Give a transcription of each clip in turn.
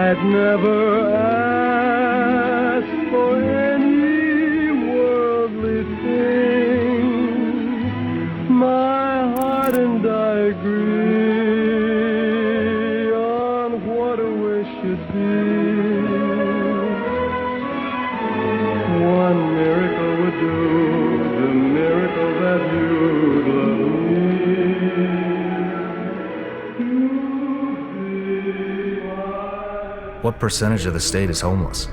I'd never ask for any worldly thing. My heart and I agree on what a wish should be. One miracle would do, the miracle that you'd love me. What percentage of the state is homeless?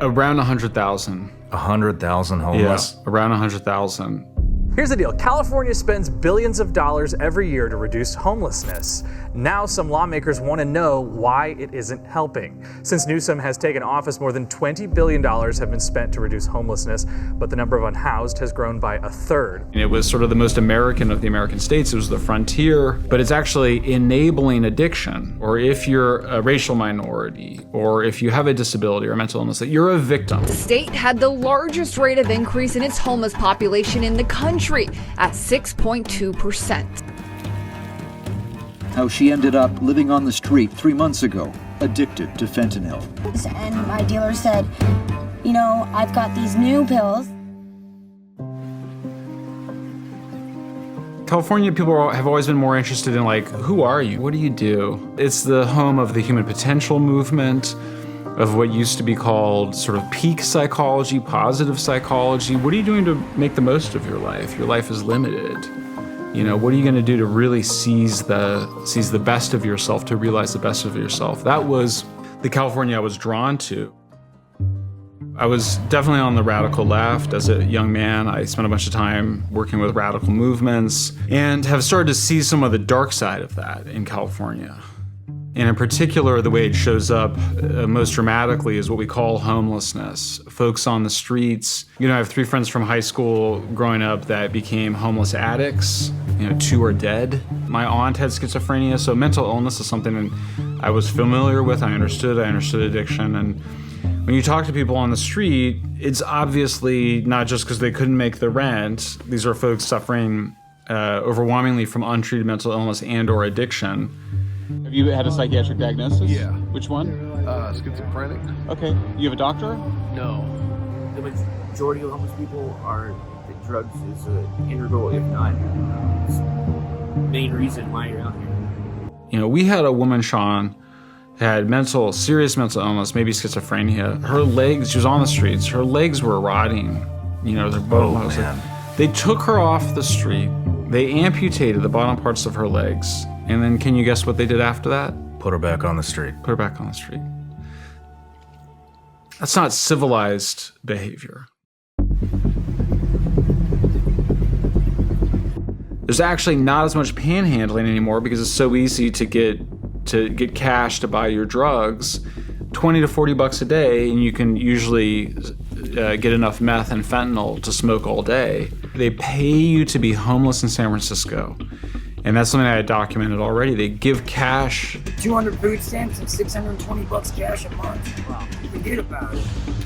Around 100,000. 100,000 homeless? Yeah, around 100,000. Here's the deal. California spends billions of dollars every year to reduce homelessness. Now some lawmakers want to know why it isn't helping. Since Newsom has taken office, more than $20 billion have been spent to reduce homelessness, but the number of unhoused has grown by a third. It was sort of the most American of the American states. It was the frontier, but it's actually enabling addiction. Or if you're a racial minority, or if you have a disability or a mental illness, that you're a victim. The state had the largest rate of increase in its homeless population in the country at 6.2%. How she ended up living on the street 3 months ago, addicted to fentanyl. And my dealer said, you know, I've got these new pills. California people have always been more interested in, like, who are you? What do you do? It's the home of the human potential movement, of what used to be called sort of peak psychology, positive psychology. What are you doing to make the most of your life? Your life is limited. You know, what are you going to do to really seize the best of yourself, to realize the best of yourself? That was the California I was drawn to. I was definitely on the radical left. As a young man, I spent a bunch of time working with radical movements and have started to see some of the dark side of that in California. And in particular, the way it shows up most dramatically is what we call homelessness. Folks on the streets. You know, I have 3 friends from high school growing up that became homeless addicts. You know, 2 are dead. My aunt had schizophrenia, so mental illness is something I was familiar with. I understood addiction. And when you talk to people on the street, it's obviously not just because they couldn't make the rent. These are folks suffering overwhelmingly from untreated mental illness and or addiction. Have you had a psychiatric diagnosis? Yeah. Which one? Schizophrenic. Okay. You have a doctor? No. The majority of homeless people are that drugs is an integral, if not main reason why you're out here. You know, we had a woman, Shawn, had serious mental illness, maybe schizophrenia. Her legs, she was on the streets, her legs were rotting. You know, they're both. They took her off the street. They amputated the bottom parts of her legs. And then can you guess what they did after that? Put her back on the street. Put her back on the street. That's not civilized behavior. There's actually not as much panhandling anymore because it's so easy to get cash to buy your drugs. 20 to 40 bucks a day, and you can usually get enough meth and fentanyl to smoke all day. They pay you to be homeless in San Francisco. And that's something I had documented already. They give cash. 200 food stamps and 620 bucks cash a month. Wow. Forget about it.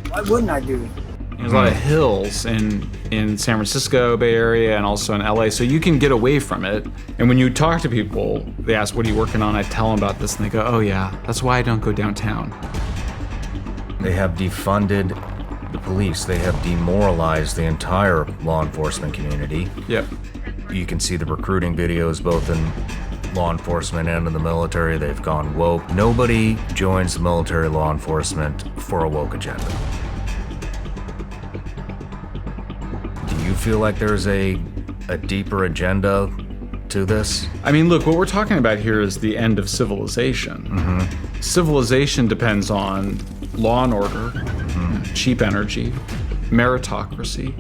Why wouldn't I do it? There's a lot of hills in San Francisco, Bay Area, and also in LA, so you can get away from it. And when you talk to people, they ask, what are you working on? I tell them about this, and they go, oh yeah, that's why I don't go downtown. They have defunded the police. They have demoralized the entire law enforcement community. Yep. You can see the recruiting videos both in law enforcement and in the military. They've gone woke. Nobody joins the military law enforcement for a woke agenda. Do you feel like there's a deeper agenda to this? I mean, look, what we're talking about here is the end of civilization. Mm-hmm. Civilization depends on law and order, cheap energy, meritocracy.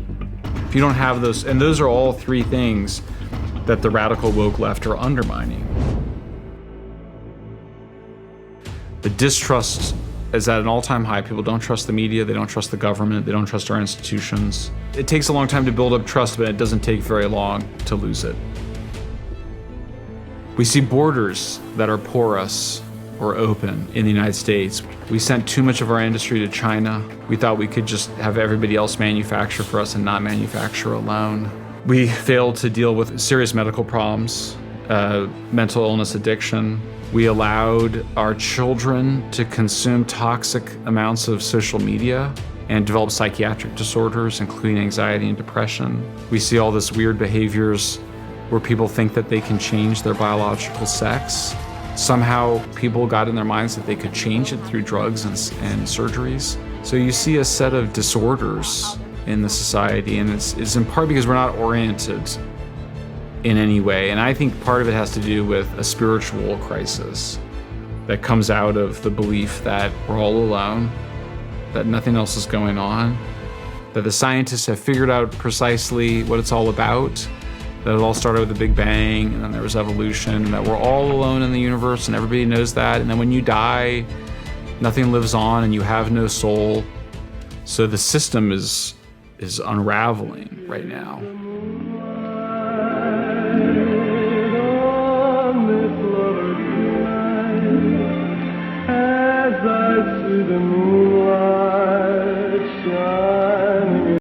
If you don't have those, and those are all 3 things that the radical woke left are undermining. The distrust is at an all-time high. People don't trust the media, they don't trust the government, they don't trust our institutions. It takes a long time to build up trust, but it doesn't take very long to lose it. We see borders that are porous or open in the United States. We sent too much of our industry to China. We thought we could just have everybody else manufacture for us and not manufacture alone. We failed to deal with serious medical problems mental illness addiction. We allowed our children to consume toxic amounts of social media and develop psychiatric disorders, including anxiety and depression. We see all this weird behaviors where people think that they can change their biological sex. Somehow people got in their minds that they could change it through drugs and surgeries. So you see a set of disorders in the society, and it's in part because we're not oriented in any way. And I think part of it has to do with a spiritual crisis that comes out of the belief that we're all alone, that nothing else is going on, that the scientists have figured out precisely what it's all about, that it all started with the Big Bang, and then there was evolution, and that we're all alone in the universe, and everybody knows that. And then when you die, nothing lives on, and you have no soul. So the system is unraveling right now. As I see the moon